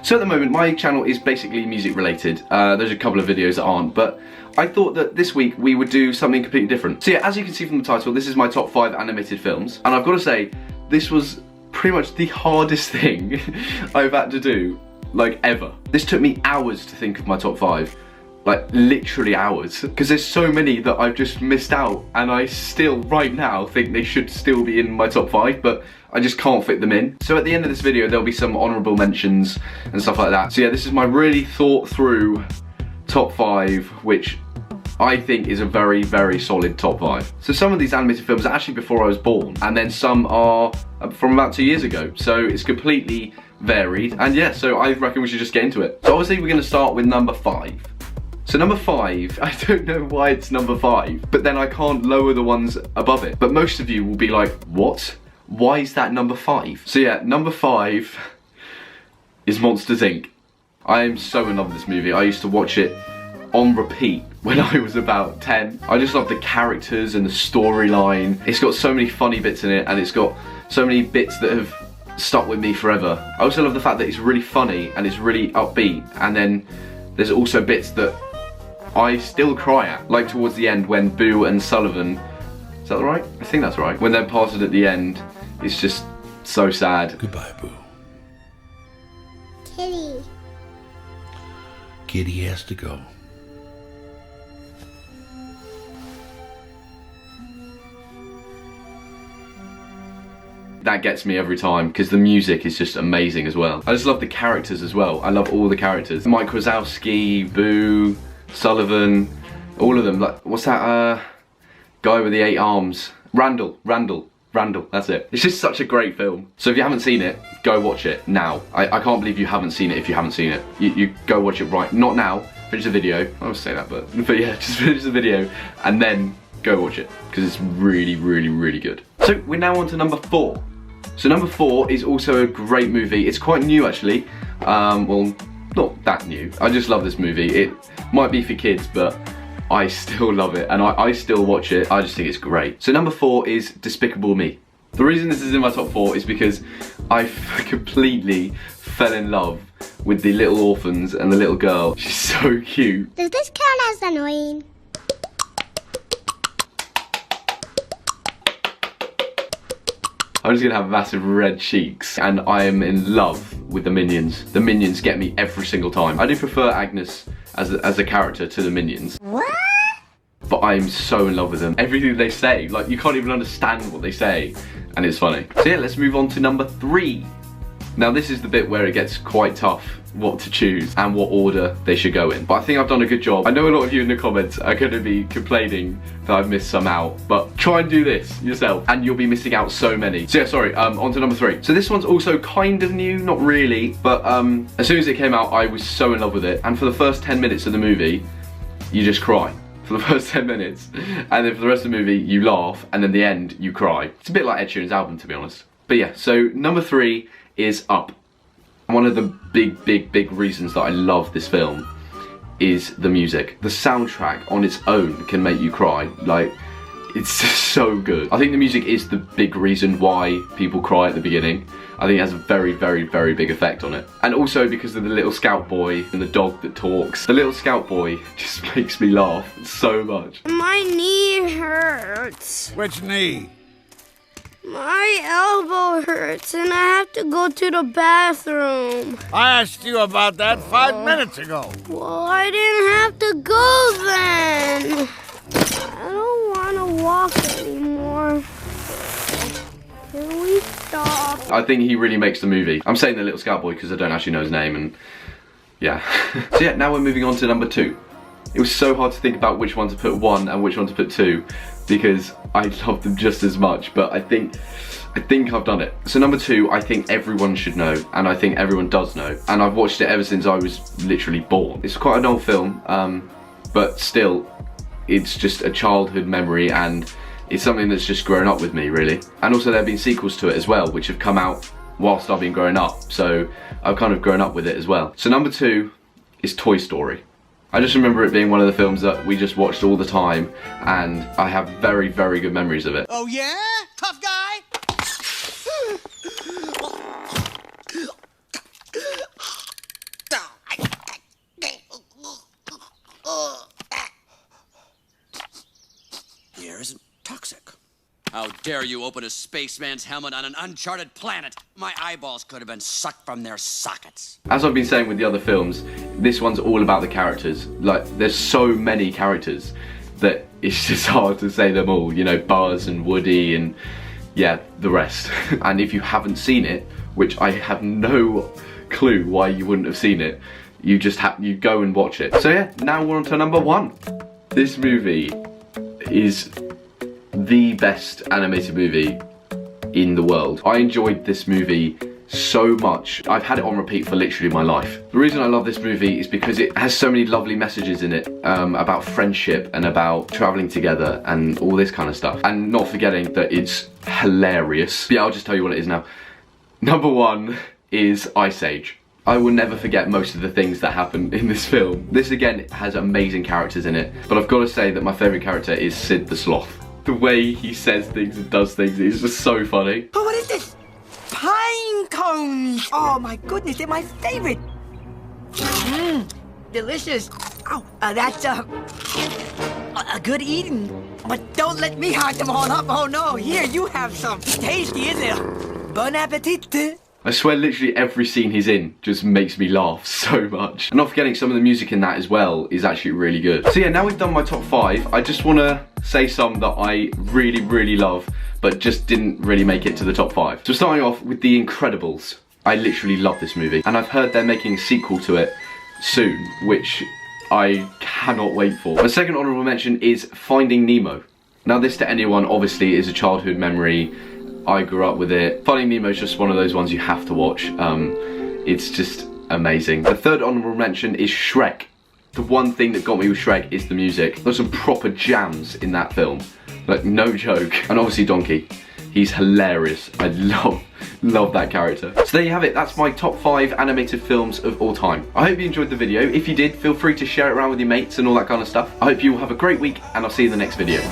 So at the moment, my channel is basically music related. There's a couple of videos that aren't, but I thought that this week we would do something completely different. So yeah, as you can see from the title, this is my top 5 animated films. And I've got to say, this was pretty much the hardest thing I've had to do, like, ever. This took me hours to think of my top 5. Like, literally hours. Because there's so many that I've just missed out, and I still, right now, think they should still be in my top 5, but I just can't fit them in. So at the end of this video, there'll be some honourable mentions and stuff like that. So yeah, this is my really thought through top 5, which I think is a very, very solid top 5. So some of these animated films are actually before I was born, and then some are from about 2 years ago. So it's completely varied, and yeah, so I reckon we should just get into it. So obviously we're gonna start with number 5. So number 5, I don't know why it's number 5, but then I can't lower the ones above it. But most of you will be like, what? Why is that number 5? So yeah, number 5 is Monsters, Inc. I am so in love with this movie. I used to watch it on repeat when I was about 10. I just love the characters and the storyline. It's got so many funny bits in it, and it's got so many bits that have stuck with me forever. I also love the fact that it's really funny and it's really upbeat, and then there's also bits that I still cry at, like towards the end when Boo and Sullivan, is that right? I think that's right. When they're parted at the end, it's just so sad. Goodbye, Boo. Kitty. Kitty has to go. That gets me every time, because the music is just amazing as well. I just love the characters as well. I love all the characters. Mike Wazowski, Boo, Sullivan, all of them. Like, what's that guy with the 8 arms? Randall, that's it. It's just such a great film. So if you haven't seen it, go watch it now. I can't believe you haven't seen it if you haven't seen it. You go watch it right, not now, finish the video. I always say that, but yeah, just finish the video and then go watch it, because it's really, really, really good. So we're now on to number 4. So number 4 is also a great movie. It's quite new actually. Well, not that new. I just love this movie. It might be for kids, but I still love it, and I still watch it. I just think it's great. So number 4 is Despicable Me. The reason this is in my top 4 is because I completely fell in love with the little orphans and the little girl. She's so cute. Does this count as annoying? I'm just gonna have massive red cheeks, and I am in love with the Minions. The Minions get me every single time. I do prefer Agnes as a character to the Minions. What? But I'm so in love with them. Everything they say, like, you can't even understand what they say, and it's funny. So yeah, let's move on to number 3. Now this is the bit where it gets quite tough what to choose and what order they should go in. But I think I've done a good job. I know a lot of you in the comments are going to be complaining that I've missed some out, but try and do this yourself and you'll be missing out so many. So yeah, sorry, on to number 3. So this one's also kind of new, not really, but as soon as it came out, I was so in love with it. And for the first 10 minutes of the movie, you just cry. For the first 10 minutes. And then for the rest of the movie, you laugh, and then the end, you cry. It's a bit like Ed Sheeran's album, to be honest. But yeah, so number 3 is Up. One of the big reasons that I love this film is the music. The soundtrack on its own can make you cry. Like, it's just so good. I think the music is the big reason why people cry at the beginning. I think it has a very big effect on it. And also because of the little scout boy and the dog that talks. The little scout boy just makes me laugh so much. My knee hurts. Which knee? My elbow hurts and I have to go to the bathroom. I asked you about that 5 minutes ago. Well, I didn't have to go then. I don't want to walk anymore. Can we stop? I think he really makes the movie. I'm saying the little scout boy because I don't actually know his name, and yeah. So yeah, now we're moving on to number 2. It was so hard to think about which one to put 1 and which one to put 2 because I love them just as much, but I think I've done it. So number 2, I think everyone should know, and I think everyone does know, and I've watched it ever since I was literally born. It's quite an old film, but still, it's just a childhood memory, and it's something that's just grown up with me, really. And also there have been sequels to it as well, which have come out whilst I've been growing up, so I've kind of grown up with it as well. So number 2 is Toy Story. I just remember it being one of the films that we just watched all the time, and I have very good memories of it. Oh yeah? Tough guy? How dare you open a spaceman's helmet on an uncharted planet? My eyeballs could have been sucked from their sockets. As I've been saying with the other films, this one's all about the characters. Like, there's so many characters that it's just hard to say them all. You know, Buzz and Woody and, yeah, the rest. And if you haven't seen it, which I have no clue why you wouldn't have seen it, you go and watch it. So yeah, now we're on to number 1. This movie is the best animated movie in the world. I enjoyed this movie so much. I've had it on repeat for literally my life. The reason I love this movie is because it has so many lovely messages in it about friendship and about traveling together and all this kind of stuff. And not forgetting that it's hilarious. But yeah, I'll just tell you what it is now. Number 1 is Ice Age. I will never forget most of the things that happen in this film. This again has amazing characters in it, but I've got to say that my favourite character is Sid the Sloth. The way he says things and does things is just so funny. Oh, what is this? Pine cones! Oh my goodness, they're my favorite. Mmm, delicious. Oh, that's a good eating. But don't let me hog them all up. Oh no, here, you have some. Tasty, isn't it? Bon appetit. I swear literally every scene he's in just makes me laugh so much. And not forgetting some of the music in that as well is actually really good. So yeah, now we've done my top 5, I just want to say some that I really, really love, but just didn't really make it to the top 5. So starting off with The Incredibles. I literally love this movie. And I've heard they're making a sequel to it soon, which I cannot wait for. My second honourable mention is Finding Nemo. Now this to anyone obviously is a childhood memory. I grew up with it. Finding Nemo is just one of those ones you have to watch. It's just amazing. The third honourable mention is Shrek. The one thing that got me with Shrek is the music. There's some proper jams in that film. Like, no joke. And obviously Donkey. He's hilarious. I love that character. So there you have it. That's my top 5 animated films of all time. I hope you enjoyed the video. If you did, feel free to share it around with your mates and all that kind of stuff. I hope you will have a great week, and I'll see you in the next video.